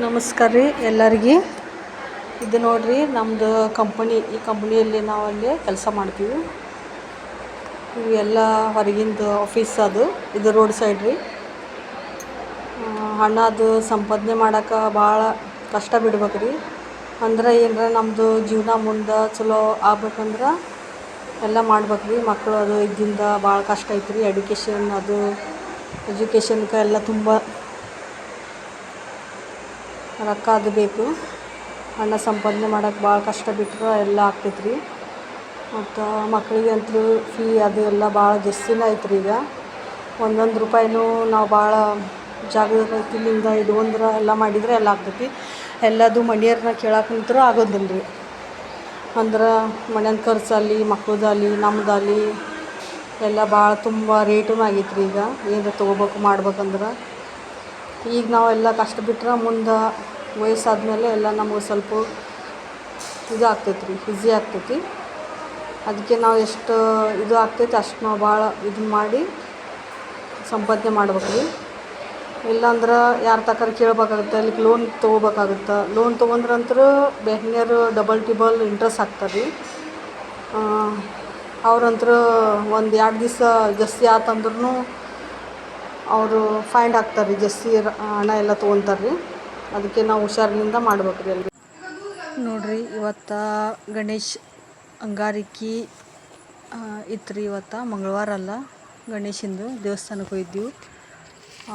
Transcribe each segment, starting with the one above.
ನಮಸ್ಕಾರ ರೀ ಎಲ್ಲರಿಗೆ. ಇದು ನೋಡ್ರಿ ನಮ್ಮದು ಕಂಪನಿ. ಈ ಕಂಪನಿಯಲ್ಲಿ ನಾವು ಅಲ್ಲಿ ಕೆಲಸ ಮಾಡ್ತೀವಿ. ಇವೆಲ್ಲ ಹೊರಗಿಂದು ಆಫೀಸ್ ಅದು. ಇದು ರೋಡ್ ಸೈಡ್ ರೀ. ಹಣದು ಸಂಪಾದನೆ ಮಾಡೋಕೆ ಭಾಳ ಕಷ್ಟ ಬಿಡ್ಬೇಕು ರೀ. ಅಂದ್ರೆ ಏನರ ನಮ್ಮದು ಜೀವನ ಮುಂದೆ ಚಲೋ ಆಗ್ಬೇಕಂದ್ರೆ ಎಲ್ಲ ಮಾಡ್ಬೇಕು ರೀ. ಮಕ್ಕಳು ಅದು ಇದ್ದಿಂದ ಭಾಳ ಕಷ್ಟ ಐತ್ರಿ. ಎಜುಕೇಷನ್ಗೆ ಎಲ್ಲ ತುಂಬ ರೊಕ್ಕ ಅದು ಬೇಕು. ಹಣ ಸಂಪಾದನೆ ಮಾಡೋಕೆ ಭಾಳ ಕಷ್ಟ ಬಿಟ್ರೆ ಎಲ್ಲ ಆಗ್ತೈತೆ ರೀ. ಮತ್ತು ಮಕ್ಕಳಿಗೆ ಅಂತೂ ಫೀ ಅದು ಎಲ್ಲ ಭಾಳ ಜಾಸ್ತಿನೇ ಐತ್ರಿ. ಈಗ ಒಂದೊಂದು ರೂಪಾಯಿನೂ ನಾವು ಭಾಳ ಜಾಗರೂಕತೆಯಿಂದ ಇಟ್ಕೊಂಡ್ರೆ ಎಲ್ಲ ಮಾಡಿದರೆ ಎಲ್ಲ ಆಗ್ತೈತಿ. ಎಲ್ಲದು ಮನೆಯವ್ರನ್ನ ಕೇಳಕ್ಕೆ ನಿಂತ್ರೂ ಆಗೋದಿಲ್ಲ ರೀ. ಅಂದ್ರೆ ಮನೆಯ ಖರ್ಚಲ್ಲಿ ಮಕ್ಕಳದಾಗಲಿ ನಮ್ಮದಾಗಲಿ ಎಲ್ಲ ಭಾಳ ತುಂಬ ರೇಟೂ ಆಗೈತೆ ರೀ. ಈಗ ಏನಾರ ತೊಗೋಬೇಕು ಮಾಡ್ಬೇಕಂದ್ರೆ ಈಗ ನಾವೆಲ್ಲ ಕಷ್ಟ ಬಿಟ್ರೆ ಮುಂದೆ ವಯಸ್ಸಾದ್ಮೇಲೆ ಎಲ್ಲ ನಮಗೆ ಸ್ವಲ್ಪ ಇದು ಆಗ್ತೈತೆ ರೀ, ಈಸಿ ಆಗ್ತೈತಿ. ಅದಕ್ಕೆ ನಾವು ಎಷ್ಟು ಇದು ಆಗ್ತೈತೆ ಅಷ್ಟು ನಾವು ಭಾಳ ಇದನ್ನ ಮಾಡಿ ಸಂಪಾದನೆ ಮಾಡ್ಬೇಕು ರೀ. ಇಲ್ಲಾಂದ್ರೆ ಯಾರ ತಕರ ಕೇಳ್ಬೇಕಾಗುತ್ತೆ, ಅಲ್ಲಿ ಲೋನ್ ತೊಗೋಬೇಕಾಗುತ್ತೆ. ಲೋನ್ ತೊಗೊಂಡ್ರಂತೂ ಬ್ಯಾಂಕ್ನವ್ರು ಡಬಲ್ ಟಿಬಲ್ ಇಂಟ್ರೆಸ್ಟ್ ಹಾಕ್ತಾರೆ ರೀ. ಅವ್ರಂತೂ ಒಂದು 2 ದಿವಸ ಜಾಸ್ತಿ ಆತಂದ್ರೂ ಅವರು ಫೈನ್ ಹಾಕ್ತಾರೆ ರೀ. ಜಾಸ್ತಿ ಹಣ ಎಲ್ಲ ತೊಗೊತಾರೆ ರೀ. ಅದಕ್ಕೆ ನಾವು ಹುಷಾರಿನಿಂದ ಮಾಡ್ಬೇಕು ರೀ ಎಲ್ರಿ. ನೋಡಿರಿ ಇವತ್ತು ಗಣೇಶ್ ಅಂಗಾರಿಕೆ ಇತ್ತು ರೀ. ಇವತ್ತು ಮಂಗಳವಾರ ಅಲ್ಲ, ಗಣೇಶಂದು ದೇವಸ್ಥಾನಕ್ಕೆ ಹೋಗಿದ್ದೀವಿ.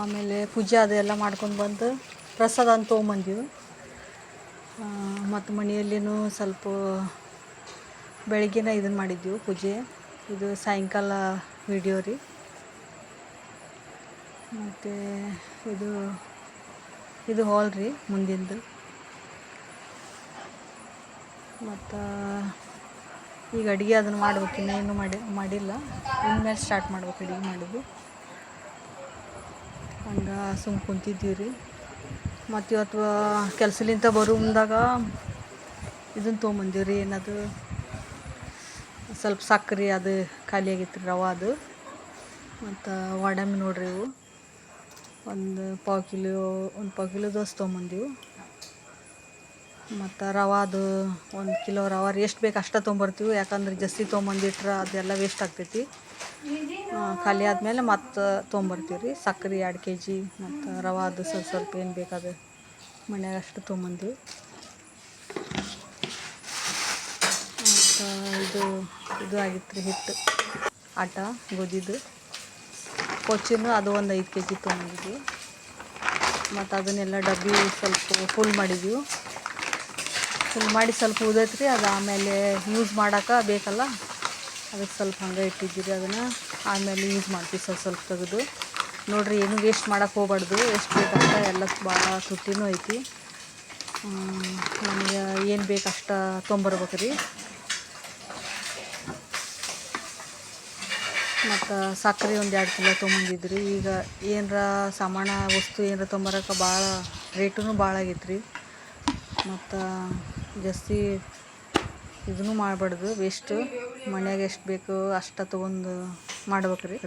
ಆಮೇಲೆ ಪೂಜೆ ಅದೆಲ್ಲ ಮಾಡ್ಕೊಂಡು ಬಂದು ಪ್ರಸಾದ ಅಂತ ತೊಗೊಂಬಂದೀವಿ. ಮತ್ತು ಮನೆಯಲ್ಲಿನೂ ಸ್ವಲ್ಪ ಬೆಳಗ್ಗೆನೇ ಇದನ್ನು ಮಾಡಿದ್ದೀವಿ ಪೂಜೆ. ಇದು ಸಾಯಂಕಾಲ ವಿಡಿಯೋ ರೀ. ಮತ್ತು ಇದು ಹಾಲ್ ರೀ ಮುಂದಿಂದು. ಮತ್ತು ಈಗ ಅಡುಗೆ ಅದನ್ನು ಮಾಡ್ಬೇಕು. ಇನ್ನೇನು ಮಾಡಿಲ್ಲ. ಇನ್ಮೇಲೆ ಸ್ಟಾರ್ಟ್ ಮಾಡ್ಬೇಕು ಅಡುಗೆ ಮಾಡೋದು. ಹಂಗೆ ಸುಮ್ಮ ಕುಂತಿದ್ದೀವಿ ರೀ. ಮತ್ತು ಇವತ್ತು ಕೆಲಸಲಿಂದ ಬರೋ ಮುಂದಾಗ ಇದನ್ನು ತೊಗೊಂಬಂದೀವಿ ರೀ. ಏನದು ಸ್ವಲ್ಪ ಸಕ್ಕರೆ ಅದು ಖಾಲಿ ಆಗೈತೆ ರೀ, ರವೆ ಅದು. ಮತ್ತು ವಾಡಂಬಿ ನೋಡ್ರಿ ಇವು ಒಂದು ಪಾವು ಕಿಲೋದಷ್ಟು ತೊಗೊಂಬಂದೀವಿ. ಮತ್ತು ರವಾದು 1 ಕಿಲೋ ರವೆ ರೀ. ಎಷ್ಟು ಬೇಕು ಅಷ್ಟೇ ತೊಗೊಂಬರ್ತೀವಿ. ಯಾಕಂದ್ರೆ ಜಾಸ್ತಿ ತೊಗೊಂಬಂದಿಟ್ರೆ ಅದೆಲ್ಲ ವೇಸ್ಟ್ ಆಗ್ತೈತಿ. ಖಾಲಿ ಆದಮೇಲೆ ಮತ್ತು ತೊಗೊಂಬರ್ತೀವಿ ರೀ. ಸಕ್ಕರೆ 2 kg ಮತ್ತು ರವಾದು ಸ್ವಲ್ಪ ಏನು ಬೇಕಾದ ಮನ್ಯಾಗ ಅಷ್ಟು ತೊಗೊಂಬಂದೀವಿ. ಮತ್ತು ಇದು ಆಗಿತ್ತು ರೀ ಹಿಟ್ಟು ಆಟ ಗೋಧಿದು ಕೊಚ್ಚಿನೂ ಅದು ಒಂದು 5 kg ತೊಗೊಂಬಂದಿದ್ವಿ. ಮತ್ತು ಅದನ್ನೆಲ್ಲ ಡಬ್ಬಿ ಸ್ವಲ್ಪ ಫುಲ್ ಮಾಡಿದ್ದೀವಿ. ಫುಲ್ ಮಾಡಿ ಸ್ವಲ್ಪ ಉದೈತೆ ರೀ. ಅದು ಆಮೇಲೆ ಯೂಸ್ ಮಾಡೋಕೆ ಬೇಕಲ್ಲ, ಅದಕ್ಕೆ ಸ್ವಲ್ಪ ಹಂಗೆ ಇಟ್ಟಿದ್ದೀರಿ. ಅದನ್ನು ಆಮೇಲೆ ಯೂಸ್ ಮಾಡ್ತೀವಿ ಸ್ವಲ್ಪ ತೆಗೆದು. ನೋಡಿರಿ, ಏನೂ ವೇಸ್ಟ್ ಮಾಡೋಕೆ ಹೋಗ್ಬಾರ್ದು. ಎಷ್ಟು ಬೇಕಂತ ಎಲ್ಲ ಭಾಳ ತುಟ್ಟಿನೂ ಐತಿ. ನಮಗೆ ಏನು ಬೇಕು ಅಷ್ಟು ತೊಗೊಂಬರ್ಬೇಕು ರೀ. ಮತ್ತು ಸಕ್ಕರೆ ಒಂದು 2 ಕಿಲೋ ತೊಗೊಂಬಂದಿದ್ರಿ. ಈಗ ಏನರ ವಸ್ತು ಏನರ ತೊಗೊಂಬರಕ್ಕೆ ಭಾಳ ರೇಟೂ ಭಾಳ ಆಗೈತೆ ರೀ. ಮತ್ತು ಜಾಸ್ತಿ ಇದನ್ನು ಮಾಡಬಾರ್ದು ವೇಸ್ಟು. ಮನ್ಯಾಗ ಎಷ್ಟು ಬೇಕು ಅಷ್ಟು ತೊಗೊಂಡು ಮಾಡ್ಬೇಕು ರೀ.